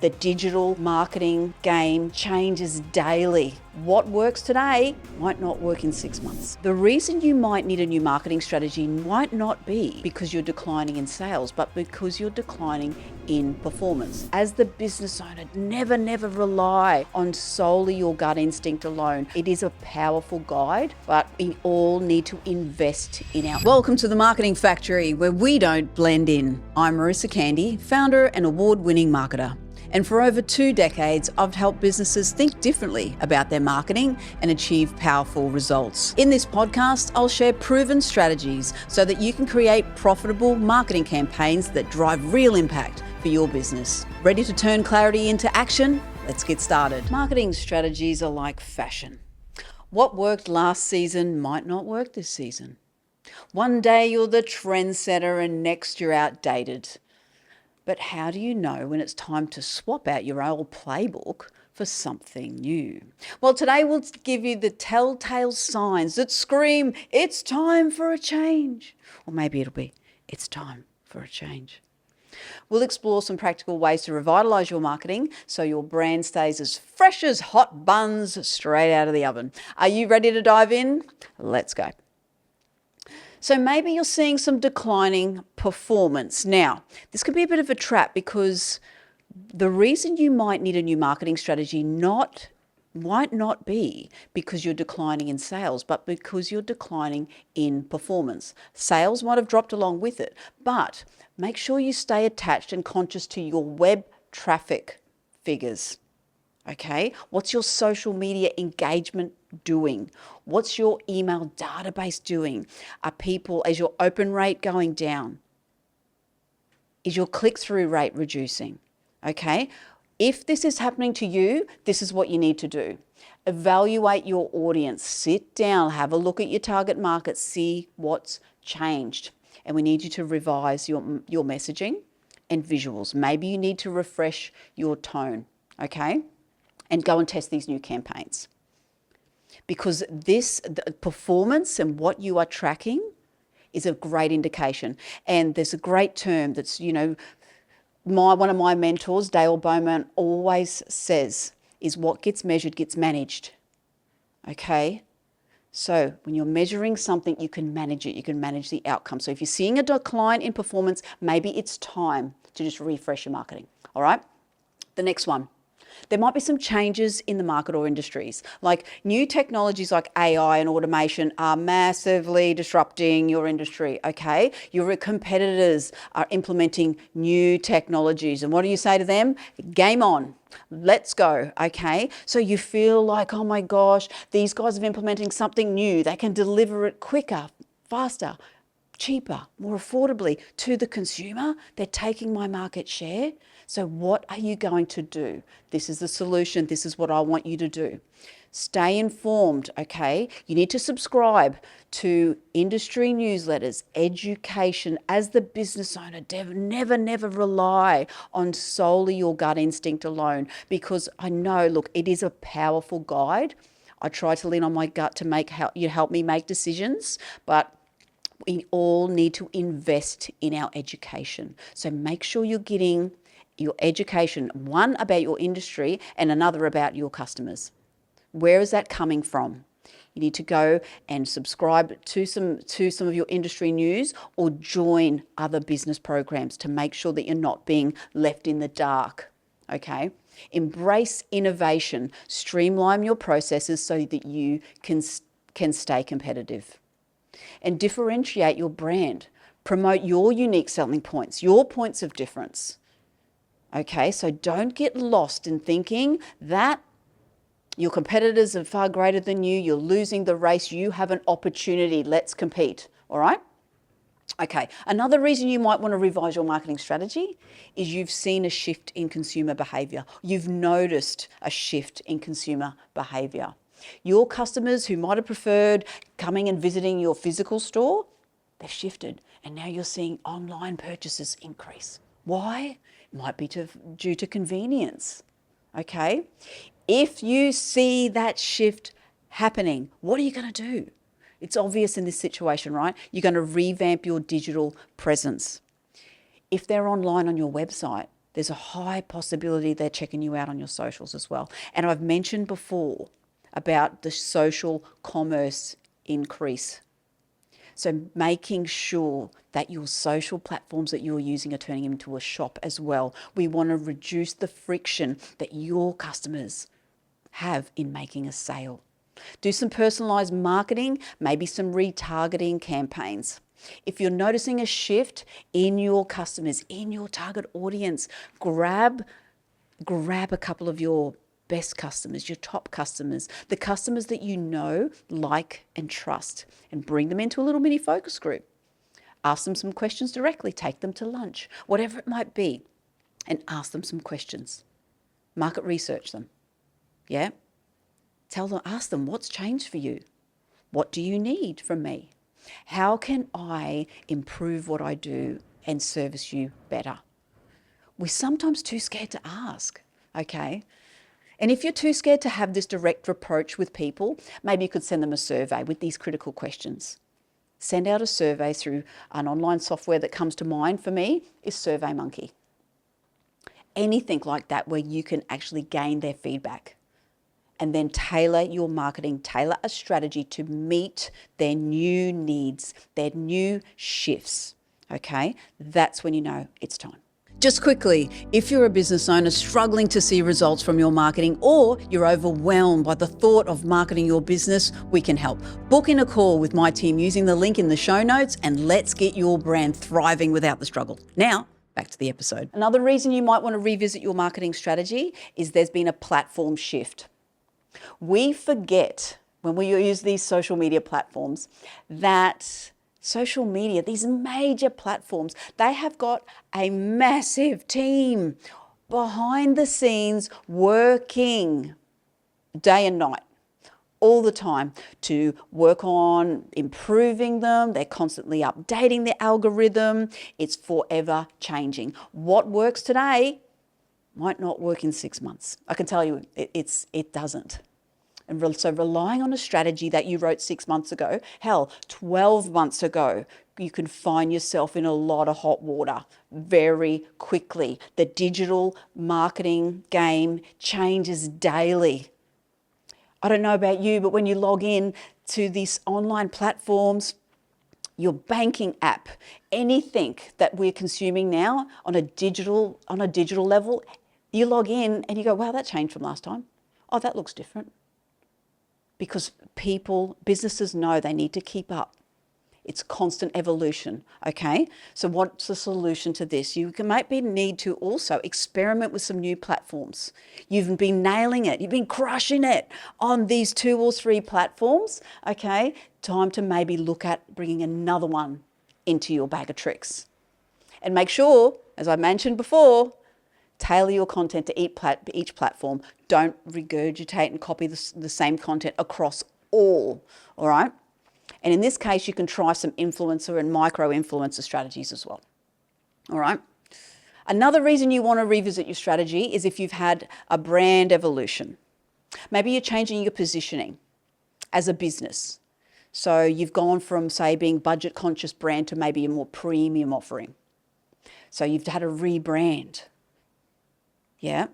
The digital marketing game changes daily. What works today might not work in 6 months. The reason you might need a new marketing strategy might not be because you're declining in sales, but because you're declining in performance. As the business owner, never rely on solely your gut instinct alone. It is a powerful guide, but we all need to invest in our... Welcome to the Marketing Factory, where we don't blend in. I'm Marissa Candy, founder and award-winning marketer. And for over 2 decades, I've helped businesses think differently about their marketing and achieve powerful results. In this podcast, I'll share proven strategies so that you can create profitable marketing campaigns that drive real impact for your business. Ready to turn clarity into action? Let's get started. Marketing strategies are like fashion. What worked last season might not work this season. One day you're the trendsetter and next you're outdated. But how do you know when it's time to swap out your old playbook for something new? Well, today we'll give you the telltale signs that scream, it's time for a change. Or maybe it'll be, it's time for a change. We'll explore some practical ways to revitalise your marketing so your brand stays as fresh as hot buns straight out of the oven. Are you ready to dive in? Let's go. So maybe you're seeing some declining performance. Now, this could be a bit of a trap because the reason you might need a new marketing strategy might not be because you're declining in sales, but because you're declining in performance. Sales might have dropped along with it, but make sure you stay attached and conscious to your web traffic figures. Okay, what's your social media engagement doing? What's your email database doing? Is your open rate going down? Is your click-through rate reducing? Okay, if this is happening to you, this is what you need to do. Evaluate your audience, sit down, have a look at your target market, see what's changed. And we need you to revise your messaging and visuals. Maybe you need to refresh your tone, okay? And go and test these new campaigns. Because the performance and what you are tracking is a great indication. And there's a great term that's, one of my mentors, Dale Bowman, always says, is what gets measured gets managed. Okay? So when you're measuring something, you can manage it. You can manage the outcome. So if you're seeing a decline in performance, maybe it's time to just refresh your marketing. All right? The next one. There might be some changes in the market or industries. Like new technologies like AI and automation are massively disrupting your industry, okay? Your competitors are implementing new technologies. And what do you say to them? Game on. Let's go, okay? So you feel like, oh my gosh, these guys are implementing something new. They can deliver it quicker, faster, cheaper, more affordably to the consumer. They're taking my market share. So what are you going to do? This is the solution. This is what I want you to do. Stay informed, okay? You need to subscribe to industry newsletters, education. As the business owner, never rely on solely your gut instinct alone, because I know, look, it is a powerful guide. I try to lean on my gut to help me make decisions, but we all need to invest in our education. So make sure you're getting your education, one about your industry and another about your customers. Where is that coming from? You need to go and subscribe to some of your industry news or join other business programs to make sure that you're not being left in the dark. Okay? Embrace innovation, streamline your processes so that you can stay competitive. And differentiate your brand. Promote your unique selling points, your points of difference. Okay, so don't get lost in thinking that your competitors are far greater than you, you're losing the race, you have an opportunity, let's compete, all right? Okay, another reason you might want to revise your marketing strategy is you've seen a shift in consumer behaviour. You've noticed a shift in consumer behaviour. Your customers who might have preferred coming and visiting your physical store, they've shifted, and now you're seeing online purchases increase. Why? It might be due to convenience, okay? If you see that shift happening, what are you going to do? It's obvious in this situation, right? You're going to revamp your digital presence. If they're online on your website, there's a high possibility they're checking you out on your socials as well. And I've mentioned before about the social commerce increase. So making sure that your social platforms that you're using are turning into a shop as well. We want to reduce the friction that your customers have in making a sale. Do some personalized marketing, maybe some retargeting campaigns. If you're noticing a shift in your customers, in your target audience, grab a couple of your best customers, your top customers, the customers that you know, like, and trust, and bring them into a little mini focus group. Ask them some questions directly, take them to lunch, whatever it might be, and ask them some questions. Market research them. Yeah? Ask them, what's changed for you? What do you need from me? How can I improve what I do and service you better? We're sometimes too scared to ask, okay? And if you're too scared to have this direct approach with people, maybe you could send them a survey with these critical questions. Send out a survey through an online software that comes to mind for me is SurveyMonkey. Anything like that where you can actually gain their feedback and then tailor your marketing, tailor a strategy to meet their new needs, their new shifts, okay? That's when you know it's time. Just quickly, if you're a business owner struggling to see results from your marketing or you're overwhelmed by the thought of marketing your business, we can help. Book in a call with my team using the link in the show notes and let's get your brand thriving without the struggle. Now, back to the episode. Another reason you might want to revisit your marketing strategy is there's been a platform shift. We forget when we use these social media platforms that social media, these major platforms, they have got a massive team behind the scenes working day and night, all the time to work on improving them. They're constantly updating the algorithm. It's forever changing. What works today might not work in 6 months. I can tell you it doesn't. And so relying on a strategy that you wrote 6 months ago, hell, 12 months ago, you can find yourself in a lot of hot water very quickly. The digital marketing game changes daily. I don't know about you, but when you log in to these online platforms, your banking app, anything that we're consuming now on a digital level, you log in and you go, wow, that changed from last time. Oh, that looks different. Because businesses know they need to keep up. It's constant evolution, okay? So what's the solution to this? You might need to also experiment with some new platforms. You've been nailing it. You've been crushing it on these 2 or 3 platforms, okay? Time to maybe look at bringing another one into your bag of tricks. And make sure, as I mentioned before, tailor your content to each platform. Don't regurgitate and copy the same content across all right? And in this case, you can try some influencer and micro-influencer strategies as well, all right? Another reason you want to revisit your strategy is if you've had a brand evolution. Maybe you're changing your positioning as a business. So you've gone from, say, being budget-conscious brand to maybe a more premium offering. So you've had a rebrand. Yeah.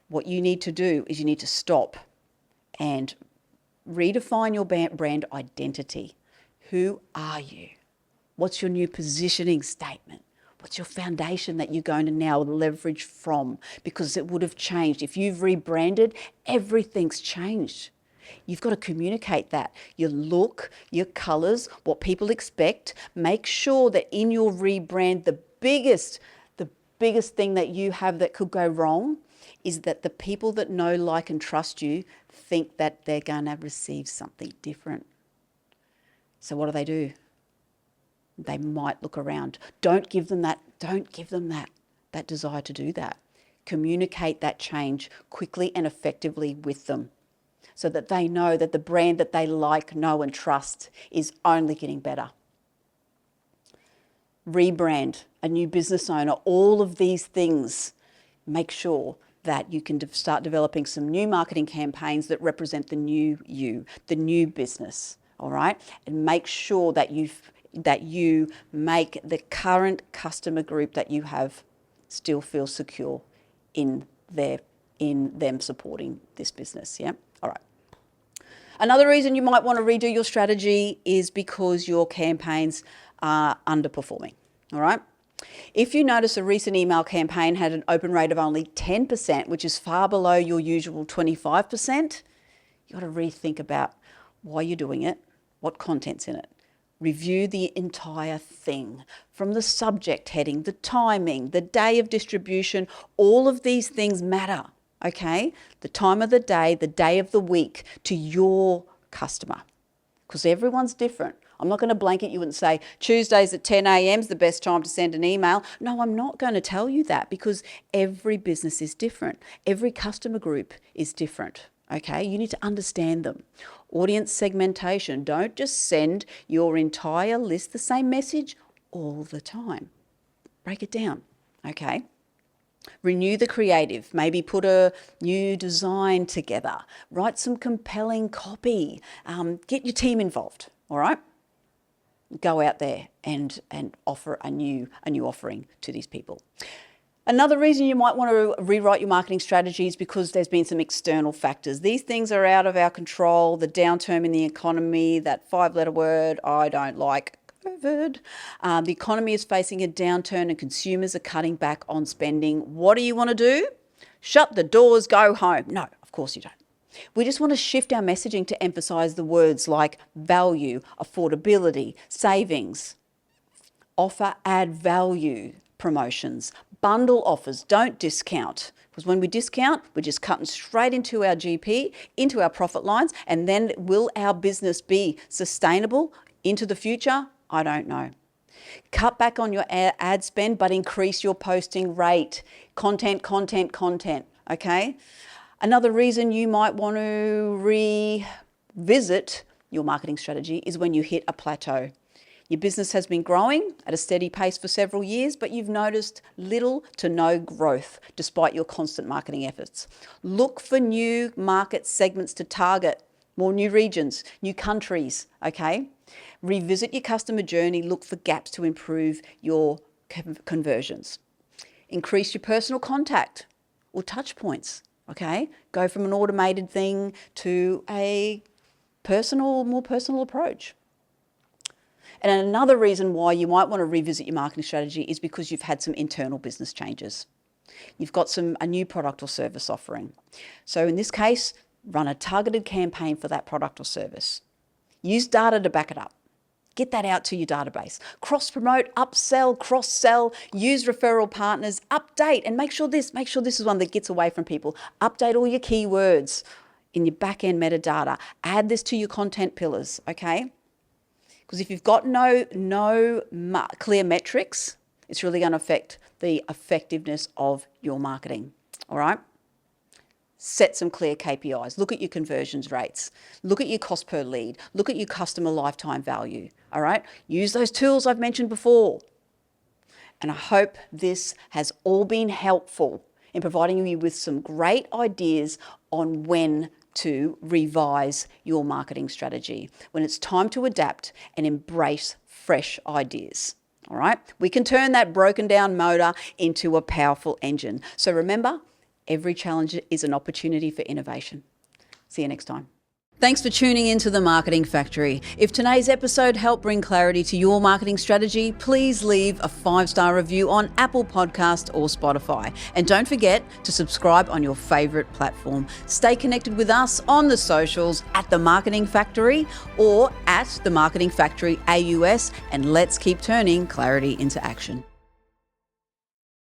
What you need to do is you need to stop and redefine your brand identity. Who are you? What's your new positioning statement? What's your foundation that you're going to now leverage from? Because it would have changed. If you've rebranded, everything's changed. You've got to communicate that. Your look, your colours, what people expect. Make sure that in your rebrand, the biggest thing that you have that could go wrong is that the people that know, like, and trust you think that they're going to receive something different. So what do? They might look around. Don't give them that desire to do that. Communicate that change quickly and effectively with them so that they know that the brand that they like, know, and trust is only getting better. Rebrand, a new business owner, all of these things, make sure that you can start developing some new marketing campaigns that represent the new you, the new business, all right? And make sure that you make the current customer group that you have still feel secure in them supporting this business. Yeah. All right. Another reason you might want to redo your strategy is because your campaigns are underperforming. All right. If you notice a recent email campaign had an open rate of only 10%, which is far below your usual 25%, you've got to rethink about why you're doing it, what content's in it. Review the entire thing, from the subject heading, the timing, the day of distribution. All of these things matter, okay? The time of the day of the week to your customer, because everyone's different. I'm not going to blanket you and say Tuesdays at 10 a.m. is the best time to send an email. No, I'm not going to tell you that, because every business is different. Every customer group is different, okay? You need to understand them. Audience segmentation. Don't just send your entire list the same message all the time. Break it down, okay? Renew the creative. Maybe put a new design together. Write some compelling copy. Get your team involved, all right? Go out there and offer a new offering to these people. Another reason you might want to rewrite your marketing strategy is because there's been some external factors. These things are out of our control. The downturn in the economy, that 5-letter word I don't like, COVID. The economy is facing a downturn and consumers are cutting back on spending. What do you want to do? Shut the doors, go home. No, of course you don't. We just want to shift our messaging to emphasize the words like value, affordability, savings, offer, add value, promotions, bundle offers. Don't discount, because when we discount, we're just cutting straight into our GP, into our profit lines, and then will our business be sustainable into the future? I don't know. Cut back on your ad spend, but increase your posting rate. Content, okay? Another reason you might want to revisit your marketing strategy is when you hit a plateau. Your business has been growing at a steady pace for several years, but you've noticed little to no growth despite your constant marketing efforts. Look for new market segments to target, more new regions, new countries, okay? Revisit your customer journey, look for gaps to improve your conversions. Increase your personal contact or touch points, okay? Go from an automated thing to a more personal approach. And another reason why you might want to revisit your marketing strategy is because you've had some internal business changes. You've got a new product or service offering. So in this case, run a targeted campaign for that product or service. Use data to back it up. Get that out to your database. Cross-promote, upsell, cross-sell, use referral partners, update, and make sure this is one that gets away from people. Update all your keywords in your back-end metadata. Add this to your content pillars, okay? Because if you've got no clear metrics, it's really going to affect the effectiveness of your marketing, all right? Set some clear KPIs. Look at your conversions rates. Look at your cost per lead. Look at your customer lifetime value, all right? Use those tools I've mentioned before. And I hope this has all been helpful in providing you with some great ideas on when to revise your marketing strategy, when it's time to adapt and embrace fresh ideas. All right? We can turn that broken down motor into a powerful engine. So remember, every challenge is an opportunity for innovation. See you next time. Thanks for tuning into The Marketing Factory. If today's episode helped bring clarity to your marketing strategy, please leave a 5-star review on Apple Podcast or Spotify. And don't forget to subscribe on your favourite platform. Stay connected with us on the socials at The Marketing Factory or at The Marketing Factory AUS, and let's keep turning clarity into action.